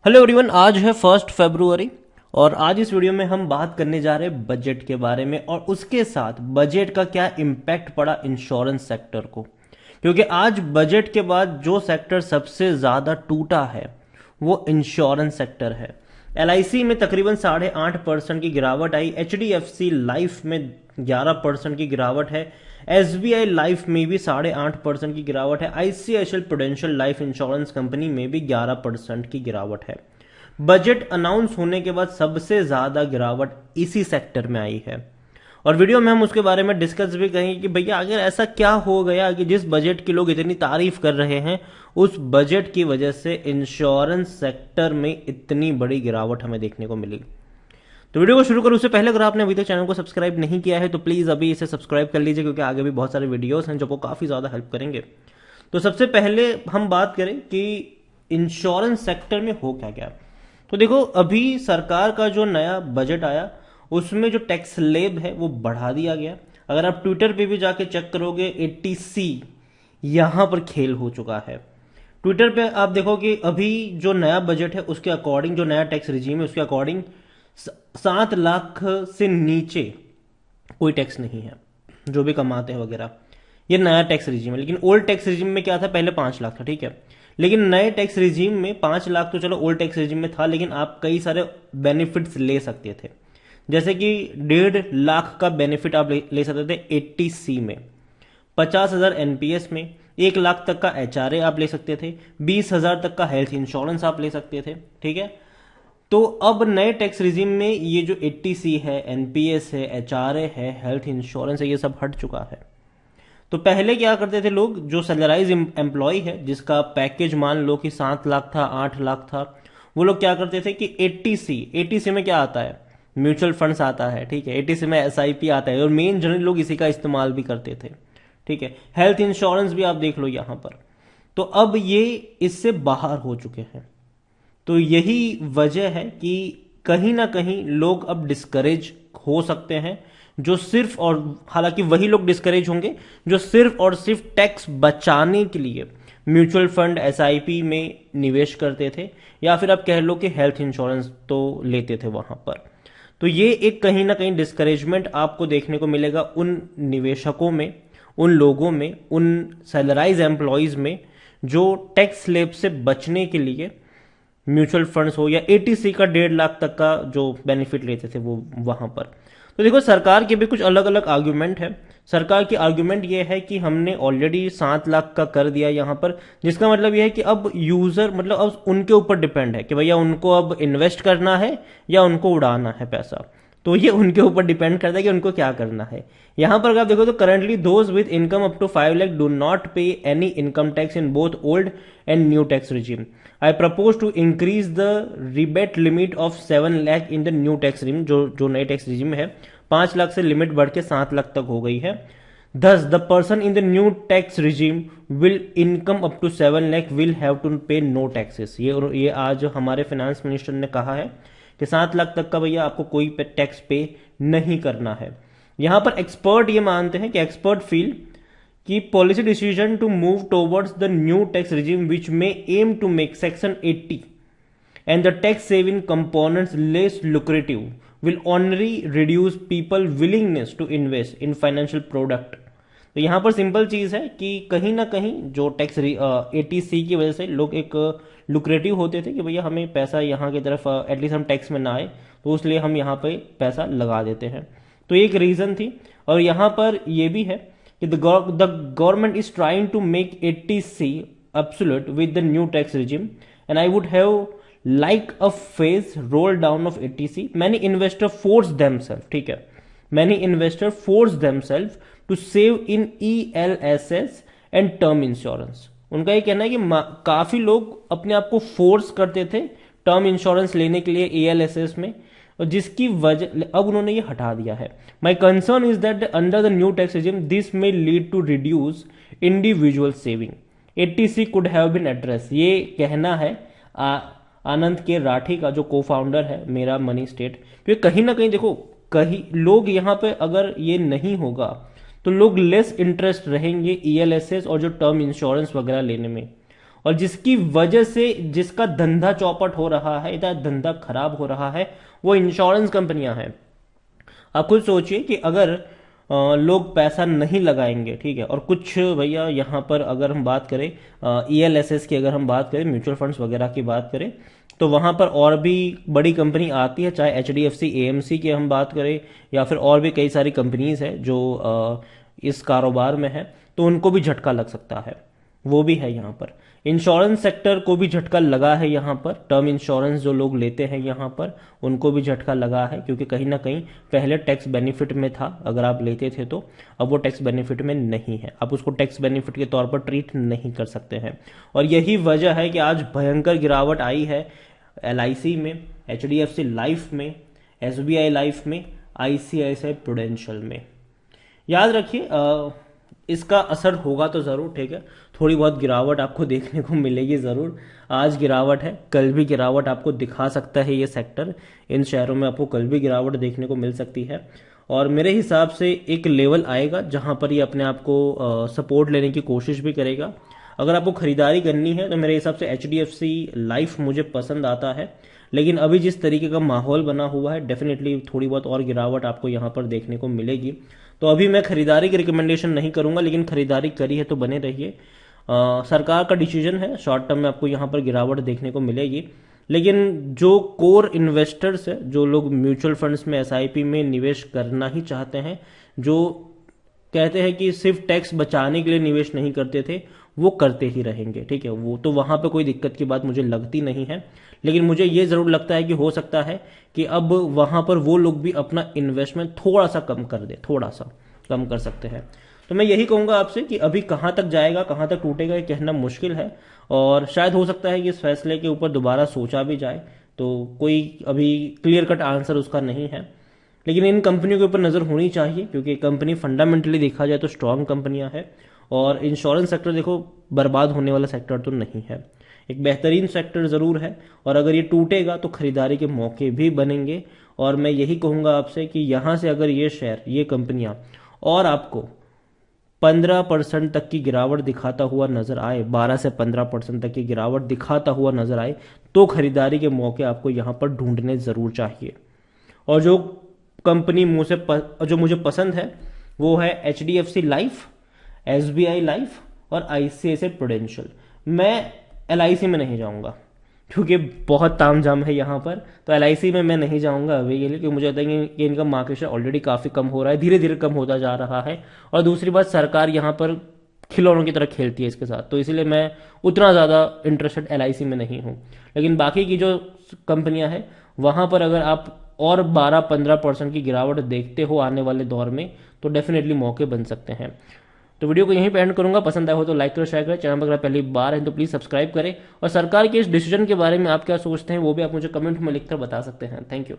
Hello everyone, आज है 1 फरवरी और आज इस वीडियो में हम बात करने जा रहे हैं बजट के बारे में और उसके साथ बजट का क्या इम्पैक्ट पड़ा इंश्योरेंस सेक्टर को। क्योंकि आज बजट के बाद जो सेक्टर सबसे ज़्यादा टूटा है वो इंश्योरेंस सेक्टर है। एलआईसी में तकरीबन 8.5% की गिरावट आई, एचडीएफसी लाइफ में 11% की गिरावट है, एसबीआई लाइफ में भी 8.5% की गिरावट है, ICICI prudential life insurance company में भी 11% की गिरावट है। बजट अनाउंस होने के बाद सबसे ज्यादा गिरावट इसी सेक्टर में आई है और वीडियो में हम उसके बारे में डिस्कस भी करेंगे कि भैया अगर ऐसा क्या हो गया कि जिस बजट की लोग इतनी तारीफ कर रहे हैं उस बजट की वजह से इंश्योरेंस सेक्टर में इतनी बड़ी गिरावट हमें देखने को मिली। तो वीडियो को शुरू करूँ उससे पहले अगर आपने अभी तक चैनल को सब्सक्राइब नहीं किया है तो प्लीज़ अभी इसे सब्सक्राइब कर लीजिए, क्योंकि आगे भी बहुत सारे वीडियोस हैं जो आपको काफ़ी ज़्यादा हेल्प करेंगे। तो सबसे पहले हम बात करें कि इंश्योरेंस सेक्टर में हो क्या गया। तो देखो, अभी सरकार का जो नया बजट आया उसमें जो टैक्स स्लैब है वो बढ़ा दिया गया। अगर आप ट्विटर पे भी जाके चेक करोगे 80C यहां पर खेल हो चुका है। ट्विटर पे आप देखो कि अभी जो नया बजट है उसके अकॉर्डिंग, जो नया टैक्स रिजीम है उसके अकॉर्डिंग 7 लाख से नीचे कोई टैक्स नहीं है जो भी कमाते हैं वगैरह। ये नया टैक्स रिजीम है। लेकिन ओल्ड टैक्स रिजीम में क्या था, पहले 5 लाख था, ठीक है। लेकिन नए टैक्स रिजीम में 5 लाख तो चलो ओल्ड टैक्स रिजीम में था, लेकिन आप कई सारे बेनिफिट्स ले सकते थे। जैसे कि 1.5 लाख का बेनिफिट आप ले सकते थे 80C में, 50,000 एनपीएस में, 1 लाख तक का एचआरए आप ले सकते थे, 20,000 तक का हेल्थ इंश्योरेंस आप ले सकते थे, ठीक है। तो अब नए टैक्स रिजीम में ये जो 80C है, एनपीएस है, एचआरए है, हेल्थ इंश्योरेंस है, ये सब हट चुका है। तो पहले क्या करते थे लोग, जो सैलराइज एम्प्लॉय है जिसका पैकेज मान लो कि 7 लाख था, 8 लाख था, वो लोग क्या करते थे कि 80C में क्या आता है, म्यूचुअल फंड्स आता है, ठीक है। 80C में एसआईपी आता है और मेन जनरली लोग इसी का इस्तेमाल भी करते थे, ठीक है। हेल्थ इंश्योरेंस भी आप देख लो यहां पर। तो अब ये इससे बाहर हो चुके हैं। तो यही वजह है कि कहीं ना कहीं लोग अब डिस्करेज हो सकते हैं, जो सिर्फ और हालांकि वही लोग डिस्करेज होंगे जो सिर्फ और सिर्फ टैक्स बचाने के लिए म्यूचुअल फंड एसआईपी में निवेश करते थे, या फिर आप कह लो कि हेल्थ इंश्योरेंस तो लेते थे वहां पर। तो ये एक कहीं ना कहीं डिस्करेजमेंट आपको देखने को मिलेगा उन निवेशकों में, उन लोगों में, उन सैलराइज एम्प्लॉयज में जो टैक्स स्लैब से बचने के लिए म्यूचुअल फंड्स हो या 80C का 1.5 लाख तक का जो बेनिफिट लेते थे वो वहां पर। तो देखो, सरकार के भी कुछ अलग अलग आर्ग्यूमेंट है। सरकार की आर्ग्यूमेंट ये है कि हमने ऑलरेडी 7 लाख का कर दिया यहां पर, जिसका मतलब ये है कि अब यूजर, मतलब अब उनके ऊपर डिपेंड है कि भैया उनको अब इन्वेस्ट करना है या उनको उड़ाना है पैसा। तो ये उनके ऊपर डिपेंड करता है कि उनको क्या करना है। यहां पर अगर आप देखो तो currently those with income up to 5 lakh do not pay any income tax in both old and new tax regime. I propose to increase the rebate limit of 7 lakh in the new tax regime. जो नए tax regime में है 5 लाख से limit बढ़ के 7 लाख तक हो गई है। Thus, the person in the new tax regime will income up to 7 lakh will have to pay no taxes। ये आज हमारे फाइनेंस मिनिस्टर ने कहा है कि 7 लाख तक का भैया आपको कोई टैक्स पे नहीं करना है। यहां पर एक्सपर्ट ये मानते हैं कि एक्सपर्ट फील कि policy decision to move towards the new tax regime which में aim to make section 80 and the tax saving components less lucrative will only reduce people willingness to invest in financial product। तो यहां पर simple चीज है कि कहीं ना कहीं जो टैक्स 80C की वजह से लोग एक लुक्रेटिव होते थे कि भैया हमें पैसा यहाँ की तरफ एटलीस्ट हम टैक्स में ना आए, तो इसलिए हम यहाँ पे पैसा लगा देते हैं। तो एक रीजन थी। और यहाँ पर यह भी है कि the government is trying to make 80C absolute with the new tax regime and I would have like a phase roll down of 80C। many investors force themselves, ठीक है, many investors force themselves to save in ELSS and term insurance। उनका ये कहना है कि काफी लोग अपने आप को फोर्स करते थे टर्म इंश्योरेंस लेने के लिए ELSS में, और जिसकी वजह अब उन्होंने ये हटा दिया है। My concern is that under the new tax regime this may lead to reduce individual saving. 80C could have been address, ये कहना है आनंद के राठी का, जो को फाउंडर है मेरा मनी स्टेट। क्योंकि कहीं ना कहीं देखो, कहीं लोग यहाँ पे अगर ये नहीं होगा तो लोग लेस इंटरेस्ट रहेंगे ELSS और जो टर्म इंश्योरेंस वगैरह लेने में। और जिसकी वजह से जिसका धंधा चौपट हो रहा है, इतना धंधा खराब हो रहा है, वो इंश्योरेंस कंपनियां हैं। आप खुद सोचिए कि अगर लोग पैसा नहीं लगाएंगे, ठीक है, और कुछ भैया यहाँ पर अगर हम बात करें ELSS की, अगर हम बात करें म्यूचुअल फंड्स वगैरह की बात करें, तो वहाँ पर और भी बड़ी कंपनी आती है, चाहे HDFC AMC की हम बात करें या फिर और भी कई सारी कंपनीज है जो इस कारोबार में है, तो उनको भी झटका लग सकता है। वो भी है यहाँ पर। इंश्योरेंस सेक्टर को भी झटका लगा है यहाँ पर। टर्म इंश्योरेंस जो लोग लेते हैं यहाँ पर, उनको भी झटका लगा है, क्योंकि कहीं ना कहीं पहले टैक्स बेनिफिट में था अगर आप लेते थे तो, अब वो टैक्स बेनिफिट में नहीं है। आप उसको टैक्स बेनिफिट के तौर पर ट्रीट नहीं कर सकते हैं। और यही वजह है कि आज भयंकर गिरावट आई है LIC में, HDFC लाइफ में, SBI लाइफ में, ICICI प्रूडेंशियल में। याद रखिए इसका असर होगा तो ज़रूर, ठीक है, थोड़ी बहुत गिरावट आपको देखने को मिलेगी ज़रूर। आज गिरावट है, कल भी गिरावट आपको दिखा सकता है ये सेक्टर। इन शहरों में आपको कल भी गिरावट देखने को मिल सकती है। और मेरे हिसाब से एक लेवल आएगा जहां पर ये अपने आप को सपोर्ट लेने की कोशिश भी करेगा। अगर आपको खरीदारी करनी है तो मेरे हिसाब से HDFC लाइफ मुझे पसंद आता है, लेकिन अभी जिस तरीके का माहौल बना हुआ है, डेफिनेटली थोड़ी बहुत और गिरावट आपको यहाँ पर देखने को मिलेगी। तो अभी मैं खरीदारी की रिकमेंडेशन नहीं करूंगा, लेकिन खरीदारी करी है तो बने रहिए। सरकार का डिसीजन है, शॉर्ट टर्म में आपको यहाँ पर गिरावट देखने को मिलेगी, लेकिन जो कोर इन्वेस्टर्स है, जो लोग म्यूचुअल फंड्स में SIP में निवेश करना ही चाहते हैं, जो कहते हैं कि सिर्फ टैक्स बचाने के लिए निवेश नहीं करते थे, वो करते ही रहेंगे, ठीक है। वो तो वहां पे कोई दिक्कत की बात मुझे लगती नहीं है, लेकिन मुझे ये जरूर लगता है कि हो सकता है कि अब वहां पर वो लोग भी अपना इन्वेस्टमेंट थोड़ा सा कम कर दे, थोड़ा सा कम कर सकते हैं। तो मैं यही कहूंगा आपसे कि अभी कहां तक जाएगा, कहां तक टूटेगा, ये कहना मुश्किल है। और शायद हो सकता है कि इस फैसले के ऊपर दोबारा सोचा भी जाए, तो कोई अभी क्लियर कट आंसर उसका नहीं है। लेकिन इन कंपनियों के ऊपर नज़र होनी चाहिए, क्योंकि कंपनी फंडामेंटली देखा जाए तो स्ट्रांग कंपनियां हैं। और इंश्योरेंस सेक्टर देखो बर्बाद होने वाला सेक्टर तो नहीं है, एक बेहतरीन सेक्टर ज़रूर है। और अगर ये टूटेगा तो खरीदारी के मौके भी बनेंगे। और मैं यही कहूँगा आपसे कि यहाँ से अगर ये शेयर, ये कंपनियां और आपको 15% तक की गिरावट दिखाता हुआ नजर आए, 12 से 15% तक की गिरावट दिखाता हुआ नजर आए, तो खरीदारी के मौके आपको यहाँ पर ढूंढने ज़रूर चाहिए। और जो कंपनी जो मुझे पसंद है वो है HDFC लाइफ, SBI लाइफ और ICICI प्रूडेंशियल। मैं LIC में नहीं जाऊंगा, क्योंकि बहुत तामझाम है यहाँ पर, तो LIC में मैं नहीं जाऊंगा अभी के लिए, क्योंकि मुझे लगता है कि इनका मार्केट शेयर ऑलरेडी काफ़ी कम हो रहा है, धीरे धीरे कम होता जा रहा है। और दूसरी बात, सरकार यहाँ पर खिलौनों की तरह खेलती है इसके साथ, तो इसीलिए मैं उतना ज़्यादा इंटरेस्टेड LIC में नहीं हूँ। लेकिन बाकी की जो कंपनियां हैं वहाँ पर अगर आप और 12-15% की गिरावट देखते हो आने वाले दौर में, तो डेफिनेटली मौके बन सकते हैं। तो वीडियो को यहीं पे एंड करूंगा। पसंद आया हो तो लाइक करो, शेयर करें। चैनल पर अगर पहली बार है तो प्लीज़ सब्सक्राइब करें। और सरकार के इस डिसीजन के बारे में आप क्या सोचते हैं वो भी आप मुझे कमेंट में लिखकर बता सकते हैं। Thank you.